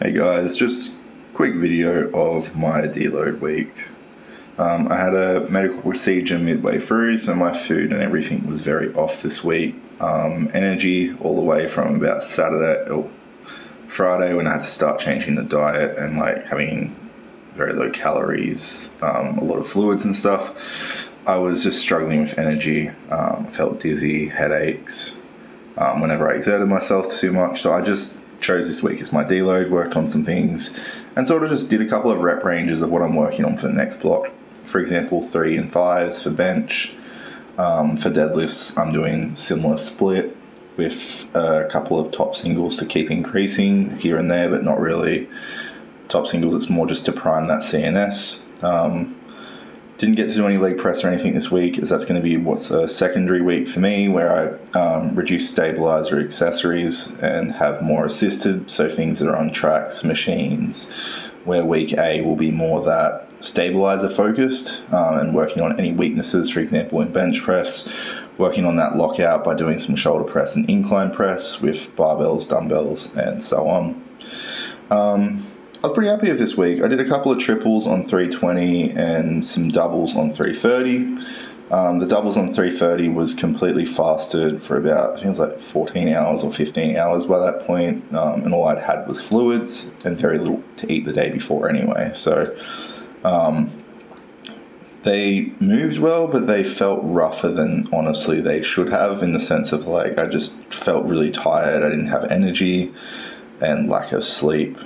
Hey guys, just quick video of my deload week. I had a medical procedure midway through, so my food and everything was very off this week. Energy all the way from about Friday when I had to start changing the diet and like having very low calories, a lot of fluids and stuff. I was just struggling with energy. I felt dizzy, headaches, whenever I exerted myself too much. So I just chose this week as my deload, worked on some things, and sort of just did a couple of rep ranges of what I'm working on for the next block. For example, 3 and 5s for bench. For deadlifts, I'm doing similar split with a couple of top singles to keep increasing here and there, but not really top singles. It's more just to prime that CNS. Didn't get to do any leg press or anything this week, as that's going to be what's a secondary week for me, where I reduce stabilizer accessories and have more assisted, so things that are on tracks, machines, where week A will be more that stabilizer focused and working on any weaknesses, for example in bench press, working on that lockout by doing some shoulder press and incline press with barbells, dumbbells and so on. I was pretty happy with this week. I did a couple of triples on 320 and some doubles on 330. The doubles on 330 was completely fasted for about, I think it was like 14 hours or 15 hours by that point, and all I'd had was fluids and very little to eat the day before anyway. So they moved well, but they felt rougher than honestly they should have, in the sense of like I just felt really tired. I didn't have energy and lack of sleep.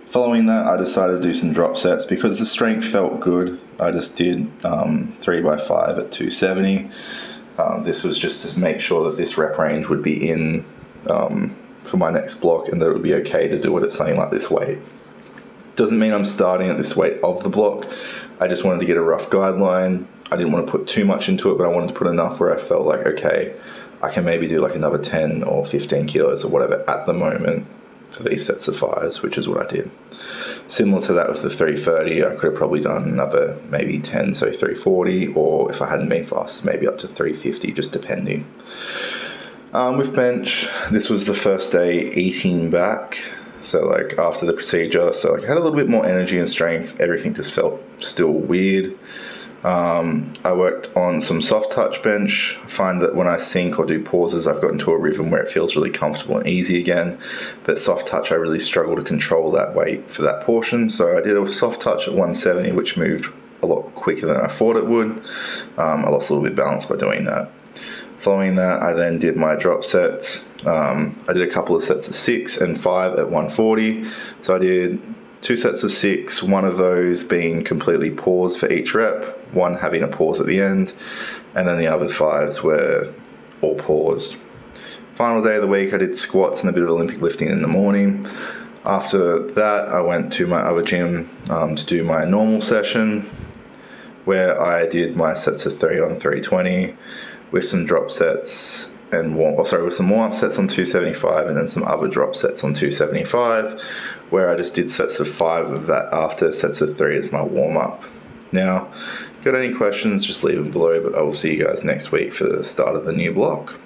Following that, I decided to do some drop sets because the strength felt good. I just did 3x5 at 270. This was just to make sure that this rep range would be in for my next block, and that it would be okay to do it at something like this weight. Doesn't mean I'm starting at this weight of the block. I just wanted to get a rough guideline. I didn't want to put too much into it, but I wanted to put enough where I felt like, okay, I can maybe do like another 10 or 15 kilos or whatever at the moment for these sets of 5s, which is what I did. Similar to that with the 330, I could have probably done another maybe 10, so 340, or if I hadn't been fast, maybe up to 350, just depending. With bench, this was the first day eating back, so like after the procedure, so like I had a little bit more energy and strength. Everything just felt still weird. I worked on some soft touch bench. I find that when I sink or do pauses, I've got into a rhythm where it feels really comfortable and easy again. But soft touch, I really struggle to control that weight for that portion. So I did a soft touch at 170, which moved a lot quicker than I thought it would. I lost a little bit of balance by doing that. Following that, I then did my drop sets. I did a couple of sets of 6 and 5 at 140. So I did 2 sets of 6, one of those being completely paused for each rep, one having a pause at the end, and then the other 5s were all paused. Final day of the week, I did squats and a bit of Olympic lifting in the morning. After that, I went to my other gym to do my normal session, where I did my sets of 3 on 320 with some drop sets and with some warm-up sets on 275 and then some other drop sets on 275, where I just did sets of 5 of that after sets of 3 as my warm-up. Now, if you've got any questions, just leave them below, but I will see you guys next week for the start of the new block.